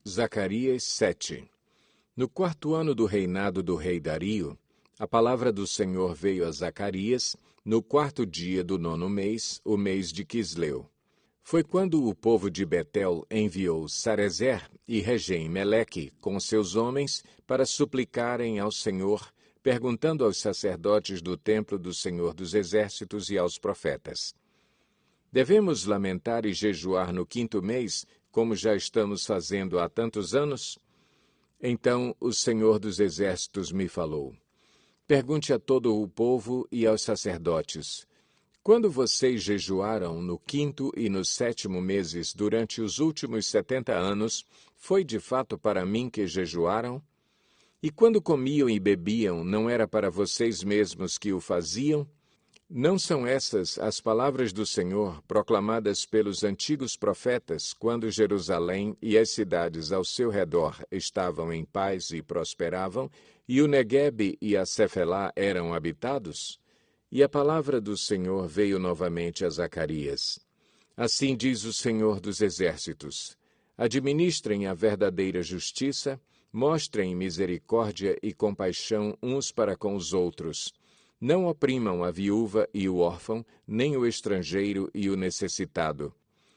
Zacarias 7. No 4º ano do reinado do rei Dario, a palavra do Senhor veio a Zacarias, no 4º dia do 9º mês, o mês de Quisleu. Foi quando o povo de Betel enviou Sarezer e Regem-Meleque com seus homens para suplicarem ao Senhor, perguntando aos sacerdotes do templo do Senhor dos Exércitos e aos profetas: devemos lamentar e jejuar no 5º mês, como já estamos fazendo há tantos anos? Então o Senhor dos Exércitos me falou: pergunte a todo o povo e aos sacerdotes: quando vocês jejuaram no 5º e no 7º meses durante os últimos 70 anos, foi de fato para mim que jejuaram? E quando comiam e bebiam, não era para vocês mesmos que o faziam? Não são essas as palavras do Senhor proclamadas pelos antigos profetas quando Jerusalém e as cidades ao seu redor estavam em paz e prosperavam, e o Neguebe e a Cefelá eram habitados? E a palavra do Senhor veio novamente a Zacarias: assim diz o Senhor dos Exércitos: administrem a verdadeira justiça, mostrem misericórdia e compaixão uns para com os outros. Não oprimam a viúva e o órfão, nem o estrangeiro e o necessitado.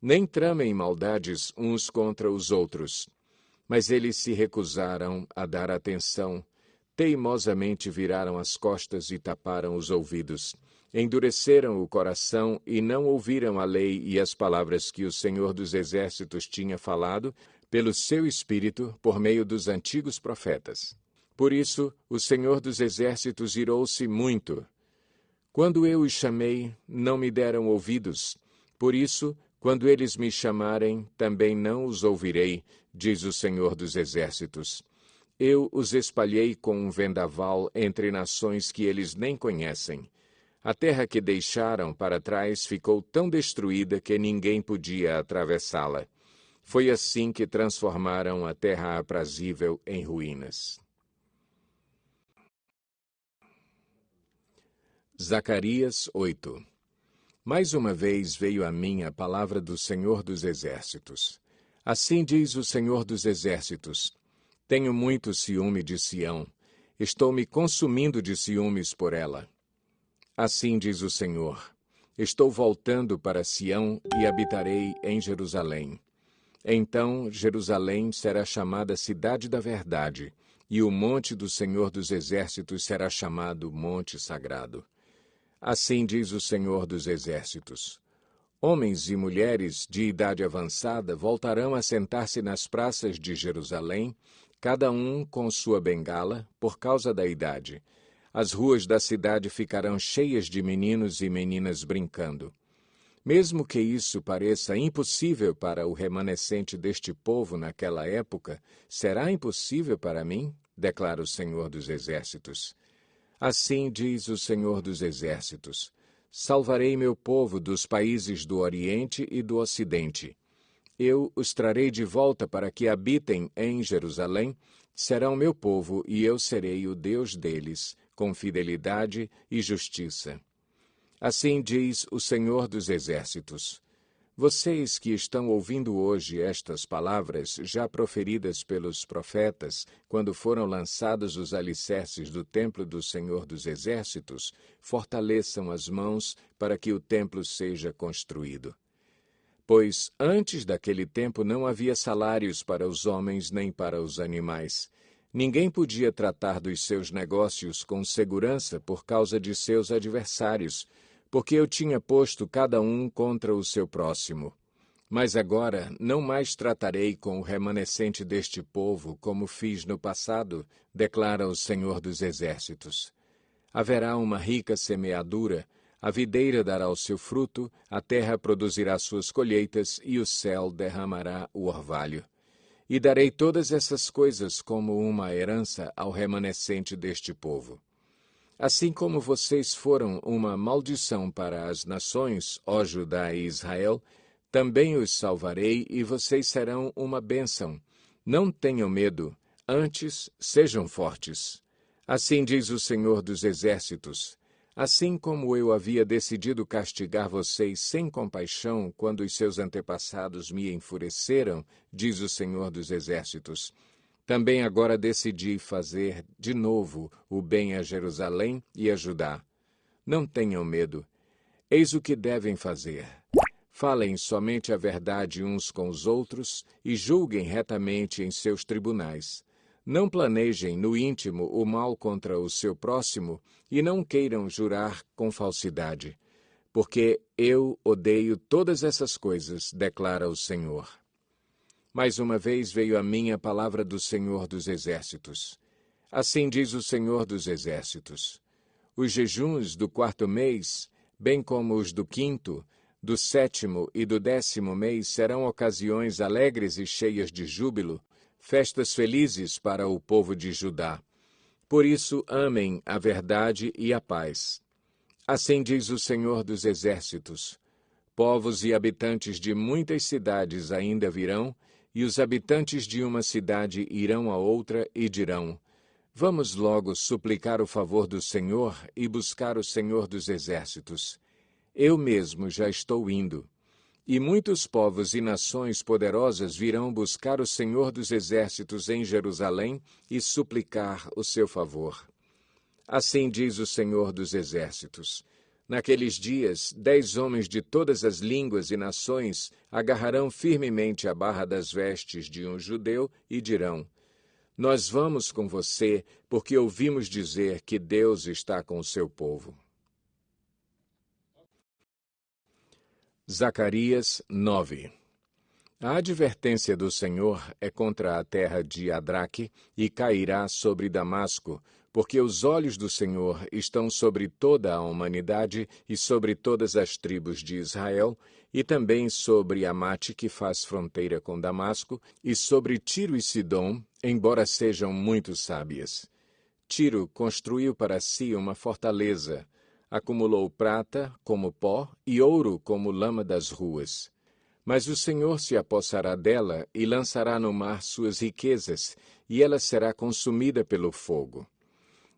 Nem tramem maldades uns contra os outros. Mas eles se recusaram a dar atenção. Teimosamente viraram as costas e taparam os ouvidos. Endureceram o coração e não ouviram a lei e as palavras que o Senhor dos Exércitos tinha falado pelo seu Espírito por meio dos antigos profetas. Por isso, o Senhor dos Exércitos irou-se muito. Quando eu os chamei, não me deram ouvidos. Por isso, quando eles me chamarem, também não os ouvirei, diz o Senhor dos Exércitos. Eu os espalhei com um vendaval entre nações que eles nem conhecem. A terra que deixaram para trás ficou tão destruída que ninguém podia atravessá-la. Foi assim que transformaram a terra aprazível em ruínas. Zacarias 8. Mais uma vez veio a mim a palavra do Senhor dos Exércitos. Assim diz o Senhor dos Exércitos: tenho muito ciúme de Sião, estou me consumindo de ciúmes por ela. Assim diz o Senhor: estou voltando para Sião e habitarei em Jerusalém. Então Jerusalém será chamada Cidade da Verdade, e o monte do Senhor dos Exércitos será chamado Monte Sagrado. Assim diz o Senhor dos Exércitos: homens e mulheres de idade avançada voltarão a sentar-se nas praças de Jerusalém, cada um com sua bengala, por causa da idade. As ruas da cidade ficarão cheias de meninos e meninas brincando. Mesmo que isso pareça impossível para o remanescente deste povo naquela época, será impossível para mim? Declara o Senhor dos Exércitos. Assim diz o Senhor dos Exércitos: salvarei meu povo dos países do Oriente e do Ocidente. Eu os trarei de volta para que habitem em Jerusalém, serão meu povo e eu serei o Deus deles, com fidelidade e justiça. Assim diz o Senhor dos Exércitos: vocês que estão ouvindo hoje estas palavras, já proferidas pelos profetas, quando foram lançados os alicerces do templo do Senhor dos Exércitos, fortaleçam as mãos para que o templo seja construído. Pois antes daquele tempo não havia salários para os homens nem para os animais. Ninguém podia tratar dos seus negócios com segurança por causa de seus adversários, porque eu tinha posto cada um contra o seu próximo. Mas agora não mais tratarei com o remanescente deste povo como fiz no passado, declara o Senhor dos Exércitos. Haverá uma rica semeadura, a videira dará o seu fruto, a terra produzirá suas colheitas e o céu derramará o orvalho. E darei todas essas coisas como uma herança ao remanescente deste povo. Assim como vocês foram uma maldição para as nações, ó Judá e Israel, também os salvarei e vocês serão uma bênção. Não tenham medo, antes sejam fortes. Assim diz o Senhor dos Exércitos: Assim como eu havia decidido castigar vocês sem compaixão quando os seus antepassados me enfureceram, diz o Senhor dos Exércitos, também agora decidi fazer de novo o bem a Jerusalém e a Judá. Não tenham medo. Eis o que devem fazer. Falem somente a verdade uns com os outros e julguem retamente em seus tribunais. Não planejem no íntimo o mal contra o seu próximo e não queiram jurar com falsidade, porque eu odeio todas essas coisas, declara o Senhor. Mais uma vez veio a mim a palavra do Senhor dos Exércitos. Assim diz o Senhor dos Exércitos: os jejuns do 4º mês, bem como os do 5º, do 7º e do 10º mês serão ocasiões alegres e cheias de júbilo, festas felizes para o povo de Judá. Por isso amem a verdade e a paz. Assim diz o Senhor dos Exércitos: povos e habitantes de muitas cidades ainda virão, e os habitantes de uma cidade irão a outra e dirão: vamos logo suplicar o favor do Senhor e buscar o Senhor dos Exércitos. Eu mesmo já estou indo. E muitos povos e nações poderosas virão buscar o Senhor dos Exércitos em Jerusalém e suplicar o seu favor. Assim diz o Senhor dos Exércitos: naqueles dias, 10 homens de todas as línguas e nações agarrarão firmemente a barra das vestes de um judeu e dirão: nós vamos com você, porque ouvimos dizer que Deus está com o seu povo. Zacarias 9. A advertência do Senhor é contra a terra de Adraque e cairá sobre Damasco, porque os olhos do Senhor estão sobre toda a humanidade e sobre todas as tribos de Israel, e também sobre Amate, que faz fronteira com Damasco, e sobre Tiro e Sidom, embora sejam muito sábias. Tiro construiu para si uma fortaleza, acumulou prata como pó e ouro como lama das ruas. Mas o Senhor se apossará dela e lançará no mar suas riquezas, e ela será consumida pelo fogo.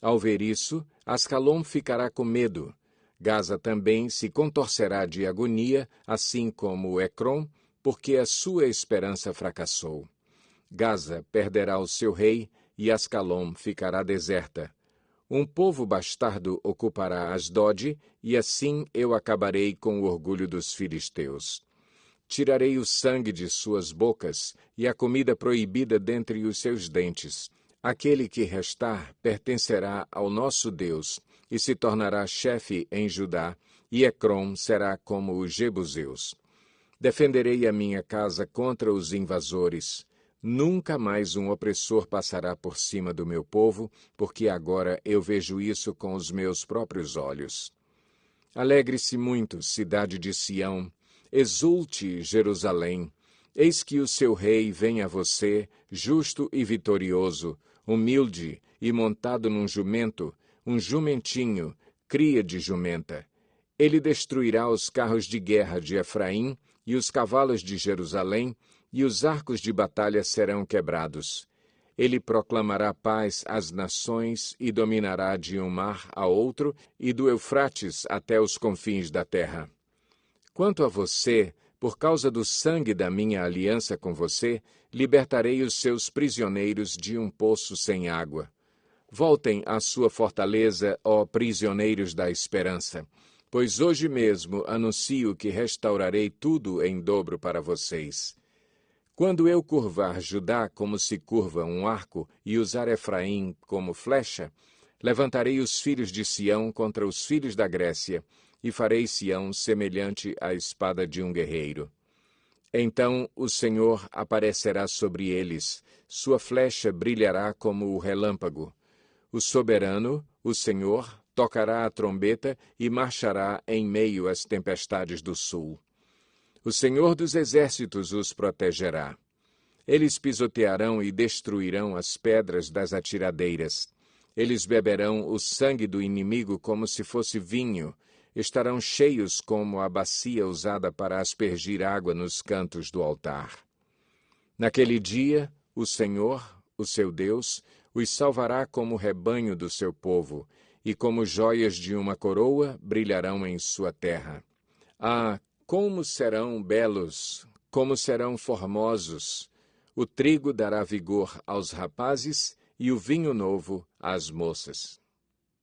Ao ver isso, Ascalon ficará com medo. Gaza também se contorcerá de agonia, assim como Ecrom, porque a sua esperança fracassou. Gaza perderá o seu rei, e Ascalon ficará deserta. Um povo bastardo ocupará Asdod, e assim eu acabarei com o orgulho dos filisteus. Tirarei o sangue de suas bocas e a comida proibida dentre os seus dentes. Aquele que restar pertencerá ao nosso Deus e se tornará chefe em Judá, e Ecrom será como os jebuseus. Defenderei a minha casa contra os invasores. Nunca mais um opressor passará por cima do meu povo, porque agora eu vejo isso com os meus próprios olhos. Alegre-se muito, cidade de Sião. Exulte, Jerusalém. Eis que o seu rei vem a você, justo e vitorioso, humilde e montado num jumento, um jumentinho, cria de jumenta. Ele destruirá os carros de guerra de Efraim e os cavalos de Jerusalém, e os arcos de batalha serão quebrados. Ele proclamará paz às nações e dominará de um mar a outro e do Eufrates até os confins da terra. Quanto a você, por causa do sangue da minha aliança com você, libertarei os seus prisioneiros de um poço sem água. Voltem à sua fortaleza, ó prisioneiros da esperança, pois hoje mesmo anuncio que restaurarei tudo em dobro para vocês. Quando eu curvar Judá como se curva um arco e usar Efraim como flecha, levantarei os filhos de Sião contra os filhos da Grécia, e farei Sião semelhante à espada de um guerreiro. Então o Senhor aparecerá sobre eles, sua flecha brilhará como o relâmpago. O soberano, o Senhor, tocará a trombeta e marchará em meio às tempestades do sul. O Senhor dos Exércitos os protegerá. Eles pisotearão e destruirão as pedras das atiradeiras. Eles beberão o sangue do inimigo como se fosse vinho. Estarão cheios como a bacia usada para aspergir água nos cantos do altar. Naquele dia, o Senhor, o seu Deus, os salvará como rebanho do seu povo, e como joias de uma coroa brilharão em sua terra. Ah, como serão belos, como serão formosos! O trigo dará vigor aos rapazes e o vinho novo às moças.